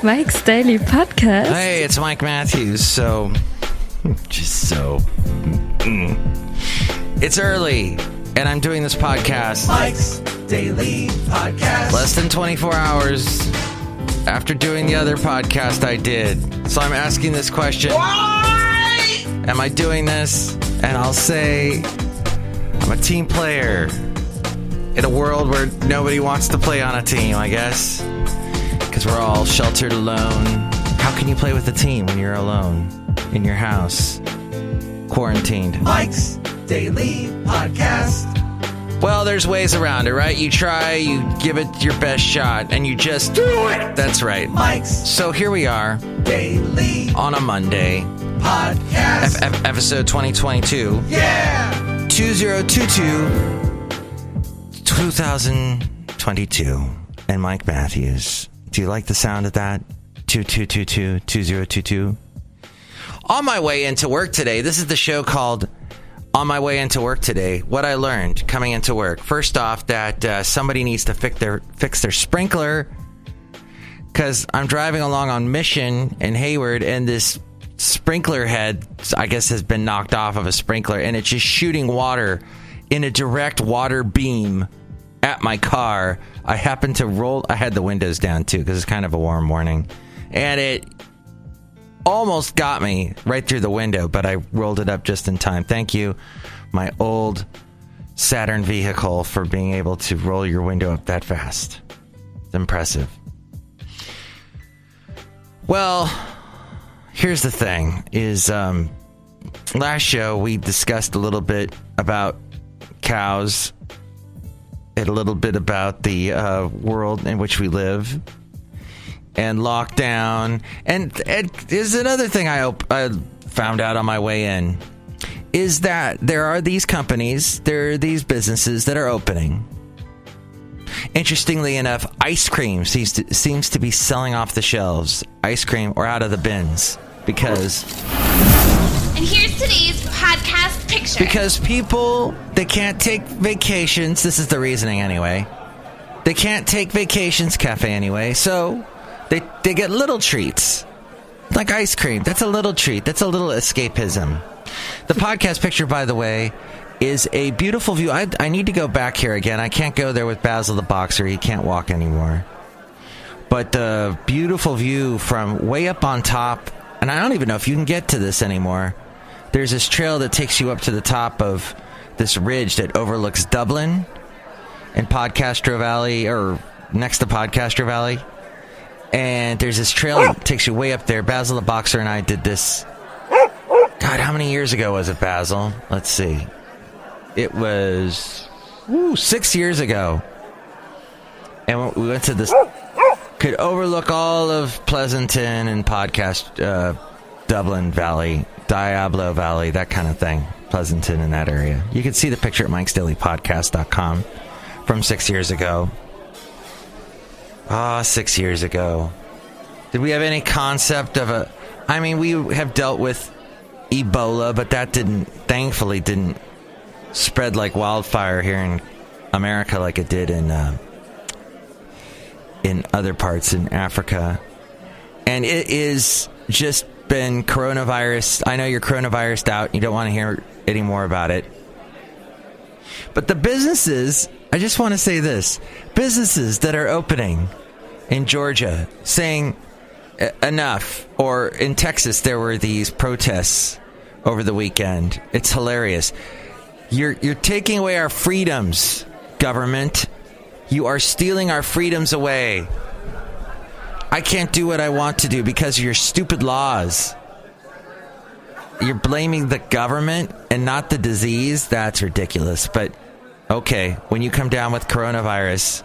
Mike's Daily Podcast. Hey, it's Mike Matthews. It's early, and I'm doing this podcast. Mike's Daily Podcast. Less than 24 hours after doing the other podcast I did. So I'm asking this question. Why? Am I doing this? And I'll say I'm a team player in a world where nobody wants to play on a team, I guess. Because we're all sheltered alone. How can you play with a team when you're alone in your house, quarantined? Mike's Daily Podcast. Well, there's ways around it, right? You try, you give it your best shot, and you just do it. That's right. Mike's So here we are Daily on a Monday, Podcast. episode 2022. Yeah! 2022. And Mike Matthews. Do you like the sound of that? 2022. On my way into work today, this is the show called On My Way Into Work Today. What I learned coming into work. First off, that somebody needs to fix their sprinkler, because I'm driving along on Mission in Hayward, and this sprinkler head, I guess, has been knocked off of a sprinkler, and it's just shooting water in a direct water beam at my car. I happened to I had the windows down too, because it's kind of a warm morning, and it almost got me right through the window, but I rolled it up just in time. Thank you, my old Saturn vehicle, for being able to roll your window up that fast. It's impressive. Well, here's the thing, is last show we discussed a little bit about cows and a little bit about the world in which we live and lockdown. And there's another thing I found out on my way in, is that there are these companies, there are these businesses that are opening. Interestingly enough, ice cream seems to be selling off the shelves. Ice cream, or out of the bins, because... And here's today's podcast picture. Because people, they can't take vacations. This is the reasoning anyway. They can't take vacations, cafe anyway, so they get little treats. Like ice cream. That's a little treat. That's a little escapism. The podcast picture, by the way, is a beautiful view. I need to go back here again. I can't go there with Basil the boxer. He can't walk anymore. But the beautiful view from way up on top, and I don't even know if you can get to this anymore. There's this trail that takes you up to the top of this ridge that overlooks Dublin and Podcastro Valley, or next to Podcastro Valley. And there's this trail that takes you way up there. Basil the boxer and I did this. God, how many years ago was it, Basil? Let's see. It was 6 years ago. And we went to this, could overlook all of Pleasanton and Dublin Valley, Diablo Valley, that kind of thing. Pleasanton in that area. You can see the picture at MikesDailyPodcast.com from 6 years ago. 6 years ago. Did we have any concept of we have dealt with Ebola, but that thankfully didn't spread like wildfire here in America like it did in other parts in Africa. And it is just been coronavirus. I know you're coronavirused out. You don't want to hear any more about it. But the businesses, I just want to say this. Businesses that are opening in Georgia saying enough, or in Texas there were these protests over the weekend. It's hilarious. You're taking away our freedoms, government. You are stealing our freedoms away. I can't do what I want to do because of your stupid laws. You're blaming the government and not the disease? That's ridiculous. But, okay, when you come down with coronavirus,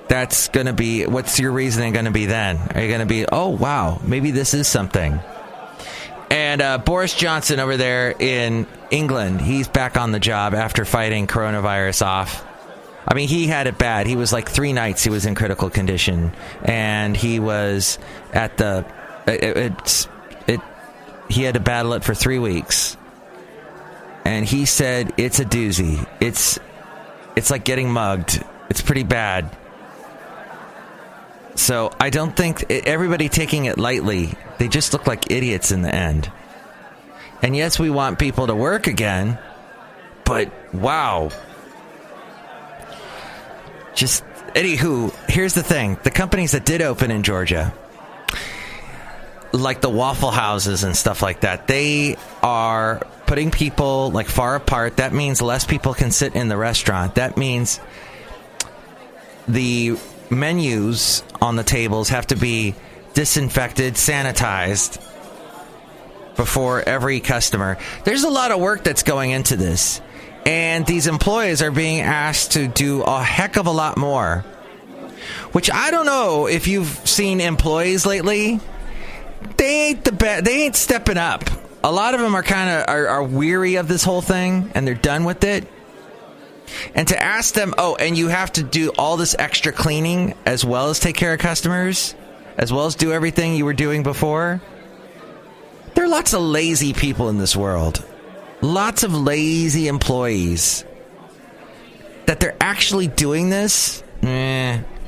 that's going to be, what's your reasoning going to be then? Are you going to be, oh, wow, maybe this is something? And Boris Johnson over there in England, he's back on the job after fighting coronavirus off. I mean, he had it bad. He was like 3 nights he was in critical condition. And he was at the... He had to battle it for 3 weeks. And he said, it's a doozy. It's like getting mugged. It's pretty bad. So I don't think everybody taking it lightly. They just look like idiots in the end. And yes, we want people to work again, but wow. Just, anywho, here's the thing. The companies that did open in Georgia, like the Waffle Houses and stuff like that, they are putting people like far apart. That means less people can sit in the restaurant. That means the menus on the tables have to be disinfected, sanitized before every customer. There's a lot of work that's going into this, and these employees are being asked to do a heck of a lot more, which I don't know if you've seen employees lately. They ain't stepping up. A lot of them are kind of are weary of this whole thing, and they're done with it. And to ask them, and you have to do all this extra cleaning as well as take care of customers, as well as do everything you were doing before. There are lots of lazy people in this world. Lots of lazy employees. That they're actually doing this,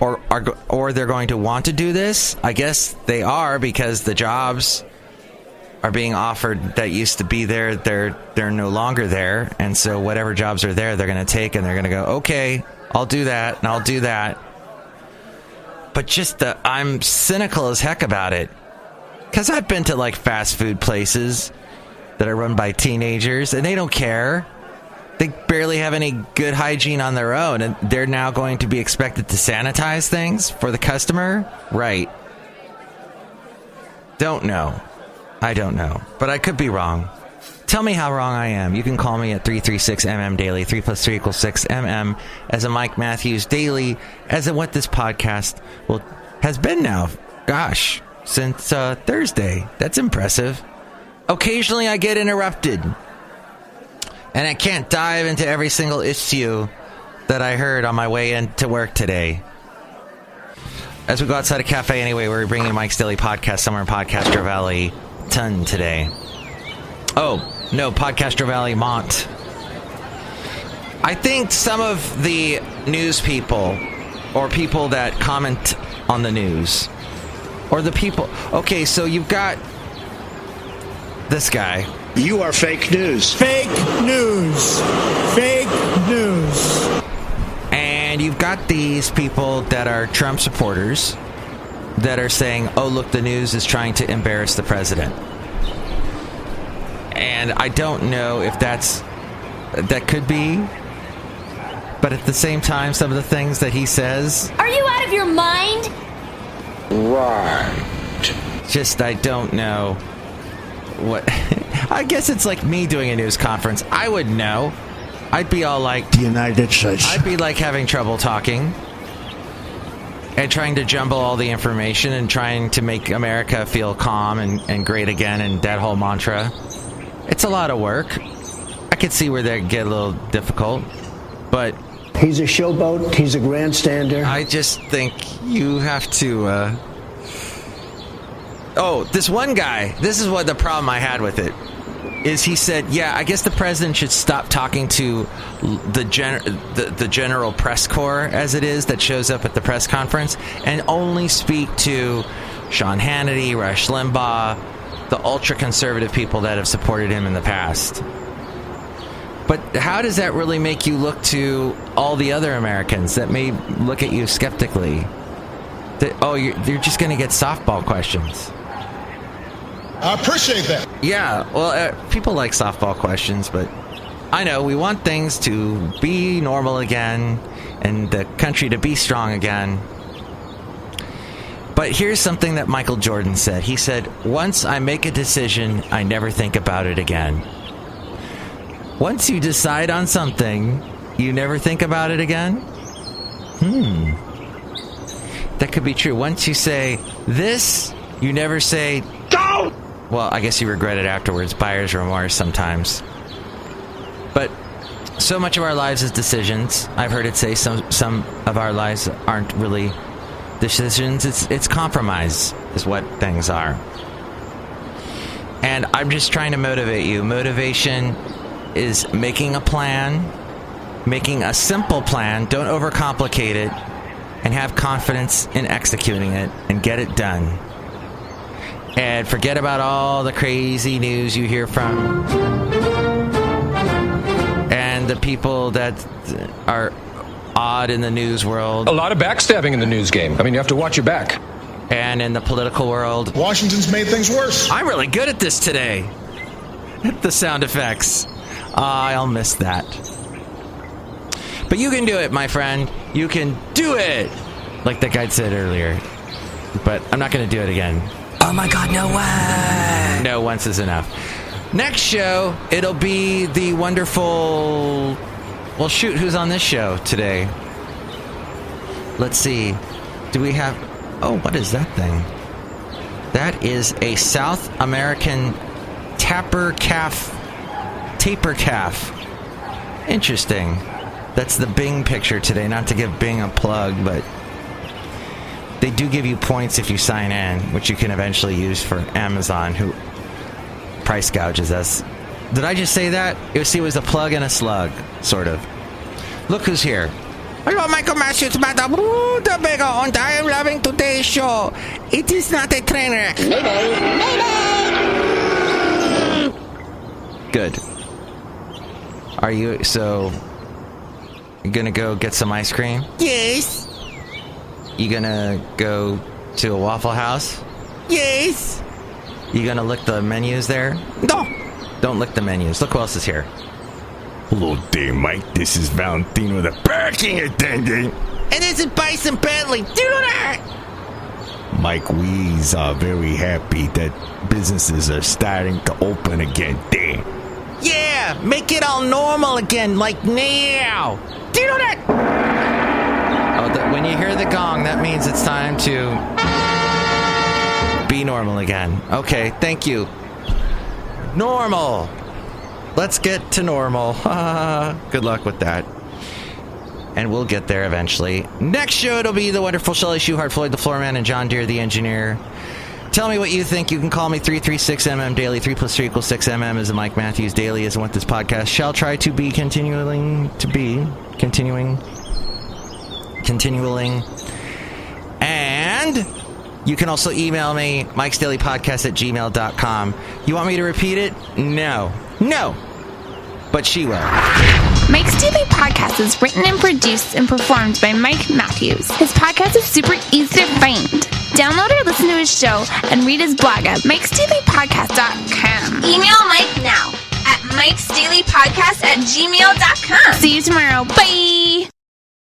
or they're going to want to do this. I guess they are, because the jobs are being offered that used to be there, they're no longer there, and so whatever jobs are there, they're going to take, and they're going to go, okay, I'll do that, and I'll do that. But I'm cynical as heck about it, because I've been to like fast food places that are run by teenagers, and they don't care. They barely have any good hygiene on their own, and they're now going to be expected to sanitize things for the customer? Right. Don't know. I don't know, but I could be wrong. Tell me how wrong I am. You can call me at 336MM Daily, 3 + 3 = 6 MM, as a Mike Matthews Daily, as in what this podcast has been now. Gosh, since Thursday. That's impressive. Occasionally I get interrupted, and I can't dive into every single issue that I heard on my way into work today. As we go outside a cafe anyway, we're bringing Mike's Daily Podcast somewhere in Podcastro Valley ton today. Oh, no, Podcastro Valley Mont. I think some of the news people, or people that comment on the news, or the people... Okay, so you've got this guy. You are fake news. Fake news. Fake news. And you've got these people that are Trump supporters that are saying, oh, look, the news is trying to embarrass the president. And I don't know if that could be. But at the same time, some of the things that he says... Are you out of your mind? Right. Just, I don't know what... I guess it's like me doing a news conference. I would know. I'd be all like... The United States. I'd be like having trouble talking. And trying to jumble all the information and trying to make America feel calm and great again, and that whole mantra. It's a lot of work. I could see where that get a little difficult, but... He's a showboat. He's a grandstander. I just think you have to... this one guy, this is what the problem I had with it, is he said, yeah, I guess the president should stop talking to the general press corps, as it is, that shows up at the press conference, and only speak to Sean Hannity, Rush Limbaugh, the ultra-conservative people that have supported him in the past. But how does that really make you look to all the other Americans that may look at you skeptically? That, you're just going to get softball questions. I appreciate that. Yeah, well, people like softball questions, but I know we want things to be normal again and the country to be strong again. But here's something that Michael Jordan said. He said, once I make a decision, I never think about it again. Once you decide on something, you never think about it again? That could be true. Once you say this, you never say, don't! Well, I guess you regret it afterwards. Buyer's remorse sometimes. But so much of our lives is decisions. I've heard it say some of our lives aren't really decisions. It's compromise is what things are. And I'm just trying to motivate you. Motivation is making a plan, making a simple plan. Don't overcomplicate it. and have confidence in executing it and get it done. And forget about all the crazy news you hear from and the people that are odd in the news world. A lot of backstabbing in the news game. I mean, you have to watch your back. And in the political world. Washington's made things worse. I'm really good at this today. The sound effects. I'll miss that. But you can do it, my friend. You can do it! Like that guy said earlier. But I'm not going to do it again. Oh my God, no way! No, once is enough. Next show, it'll be the wonderful... Well, shoot, who's on this show today? Let's see. Do we have... Oh, what is that thing? That is a South American taper calf. Interesting. That's the Bing picture today. Not to give Bing a plug, but they do give you points if you sign in, which you can eventually use for Amazon, who price gouges us. Did I just say that? It was a plug and a slug, sort of. Look who's here. Hello, Michael Matthews, Madame Rootabega, and I am loving today's show. It is not a train wreck. Good. Are you, so, you gonna go get some ice cream? Yes. You gonna go to a Waffle House? Yes. You gonna lick the menus there? No. Don't lick the menus. Look who else is here. Hello there, Mike. This is Valentino, the parking attendant. And this is Bison Bentley. Do that! Mike, we are very happy that businesses are starting to open again there. Yeah, make it all normal again, like now. Do that! Oh, when you hear the gong, that means it's time to be normal again. Okay, thank you. Normal. Let's get to normal. Good luck with that. And we'll get there eventually. Next show, it'll be the wonderful Chely Shoehart, Floyd the Floorman, and John Deere the engineer. Tell me what you think. You can call me 336MM Daily. 3 plus 3 equals 6MM is the Mike Matthews Daily, is what this podcast shall try to be continuing. And you can also email me, MikesDailyPodcast@gmail.com. You want me to repeat it? No. But she will. Mike's Daily Podcast is written and produced and performed by Mike Matthews. His podcast is super easy to find. Download or listen to his show and read his blog at MikesDailyPodcast.com. Email Mike now at MikesDailyPodcast@gmail.com. See you tomorrow. Bye!